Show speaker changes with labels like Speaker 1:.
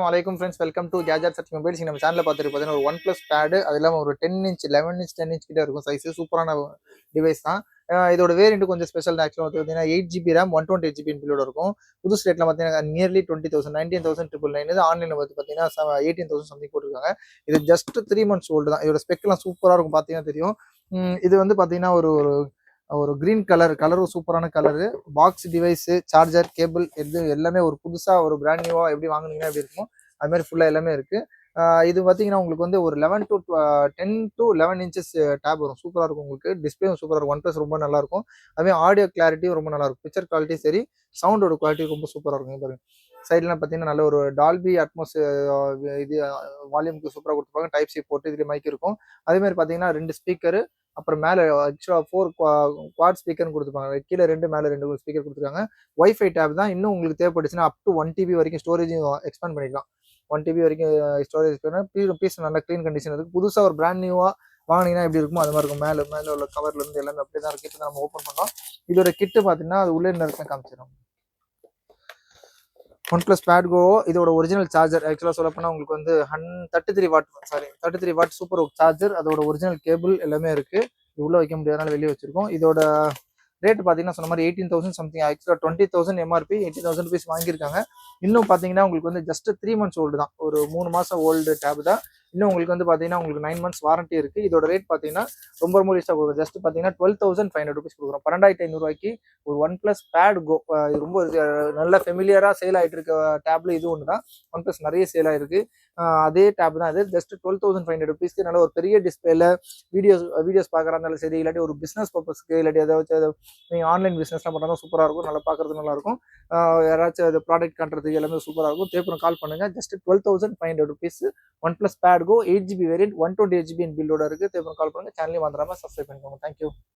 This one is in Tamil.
Speaker 1: வலைக்கும் friends, welcome to gadget search mobiles. நம்ம சேனலில் பார்த்துட்டு பார்த்தீங்கன்னா ஒரு ஒன் ப்ளஸ் பேடு, அது இல்லாமல் ஒரு 10 இன்ச் 11 இன்ச் 10 இன்ச் கிட்ட இருக்கும் சைஸ். சூப்பரான டிவைஸ் தான். இதோட வேரியண்ட் கொஞ்சம் ஸ்பெஷல் தான். ஆக்சுவலாக பார்த்தீங்கன்னா 8 GB ரேம் 128 GB பில்லோட இருக்கும். புது ரேட்டில் பார்த்தீங்கன்னா நியர்லி 20,000 19,999. இது ஆன்லைனில் வந்து பார்த்தீங்கன்னா 18,000 சம்திங் போட்டிருக்காங்க. இது ஜஸ்ட் 3 months ஓல்டு தான். இதோட ஸ்பெக்லாம் சூப்பராக இருக்கும், பார்த்தீங்கன்னா தெரியும். இது வந்து பார்த்தீங்கன்னா ஒரு ஒரு ஒரு கிரீன் கலரும் சூப்பரான colour. Box device, charger, cable எது எல்லாமே ஒரு புதுசாக ஒரு பிராண்ட் நியூவாக எப்படி வாங்குனீங்கன்னா எப்படி இருக்கும் அது மாதிரி ஃபுல்லாக எல்லாமே இருக்குது. இது பார்த்தீங்கன்னா உங்களுக்கு வந்து ஒரு 10 to 11 இன்ச்சஸ் டேப் வரும். சூப்பராக இருக்கும். உங்களுக்கு டிஸ்பிளேவும் சூப்பராக இருக்கும். ஒன் ப்ளஸ் ரொம்ப நல்லாயிருக்கும். அதுவே ஆடியோ கிளாரிட்டியும் ரொம்ப நல்லாயிருக்கும். பிக்சர் குவாலிட்டி சரி, சவுண்டோட குவாலிட்டி ரொம்ப சூப்பராக இருக்கும். பாருங்க, சைட்லாம் பார்த்தீங்கன்னா நல்ல ஒரு டால்பி அட்மாஸ் இது வால்யூமுக்கு சூப்பராக கொடுத்துருப்பாங்க. டைப் சி போட்டு இதில் மைக் இருக்கும். அதேமாதிரி பார்த்தீங்கன்னா 2 ஸ்பீக்கரு, அப்புறம் மேலே ஆக்சுவலாக 4 குவாட் ஸ்பீக்கர்னு கொடுத்துருப்பாங்க. கீழே 2 மேலே 2 ஸ்பீக்கர் கொடுத்துருக்காங்க. வைஃபை டேப் தான். இன்னும் உங்களுக்கு தேவைப்பட்டுச்சுன்னா அப் டு 1 TB வரைக்கும் ஸ்டோரேஜும் எக்ஸ்பேண்ட் பண்ணிக்கலாம். 1 TB வரைக்கும் ஸ்டோரேஜ் பீஸ் நல்ல க்ளீன் கண்டிஷன் இருக்குது. புதுசாக ஒரு பிராண்ட் நியூவாக வாங்கினீங்கன்னா எப்படி இருக்குமோ அது மாதிரி இருக்கும். மேலே உள்ள கவர்லேருந்து எல்லாமே அப்படியே தான் இருக்குது. நம்ம ஓப்பன் பண்ணோம். இதோட கிட்டு பார்த்தீங்கன்னா அது உள்ளே என்ன இருக்குன்னு காமிச்சிடும். ஒன் ப்ளஸ் பேட் கோ இதோட ஒரிஜினல் சார்ஜர். ஆக்சுவலாக சொல்லப்போனால் உங்களுக்கு வந்து 33 வாட் சூப்பர் சார்ஜர். அதோட ஒரிஜினல் கேபிள் எல்லாமே இருக்குது. இது உள்ளே வைக்க முடியாதனால வெளியே வச்சிருக்கோம். இதோட ரேட் பார்த்தீங்கன்னா சொன்ன மாதிரி 18,000 சம்திங். ஆக்சுவலாக 20,000 MRP, 18,000 rupees வாங்கியிருக்காங்க. இன்னும் பார்த்தீங்கன்னா உங்களுக்கு வந்து ஜஸ்ட் 3 months ஓல்டு தான். ஒரு 3 மாதம் ஓல்டு டேப் தான். இன்னும் உங்களுக்கு வந்து பார்த்தீங்கன்னா உங்களுக்கு 9 months வாரண்டி இருக்குது. இதோட ரேட் பார்த்தீங்கன்னா ரொம்ப ரீஸாக கொடுக்குறோம். ஜஸ்ட் பார்த்தீங்கன்னா 12,500 rupees கொடுக்குறோம். 12,500 ஒரு ஒன் ப்ளஸ் பேட் கோ. இது ரொம்ப நல்ல ஃபெமிலியராக சேல் ஆகிட்டு இருக்க டேப்ல இது ஒன்று தான். ஒன் ப்ளஸ் நிறைய சேல் ஆகிருக்கு. அதே டேப் தான். அது ஜஸ்ட் 12,500 rupees நல்ல ஒரு பெரிய டிஸ்பிளேல வீடியோஸ் பார்க்குறாருந்தாலும் சரி, இல்லாட்டி ஒரு பிஸ்னஸ் பர்பஸ்க்கு, இல்லாட்டி ஏதாச்சும் நீங்கள் ஆன்லைன் பிஸ்னஸ்லாம் பண்ணாலும் சூப்பராக இருக்கும். நல்லா பார்க்குறது நல்லாயிருக்கும். யாராச்சும் அது ப்ராடக்ட் காட்டுறதுக்கு எல்லாமே சூப்பராக இருக்கும். தேவைப்படும் கால் பண்ணுங்கள். Just 12,500 rupees OnePlus Pad Go 8 GB variant 128 GB பில்லோட இருக்குது. தேவைப்படும் கால் பண்ணுங்கள். சேனலையும் வந்துடாமல் சப்ஸ்கிரைப் பண்ணிக்கோங்க. தேங்க்யூ.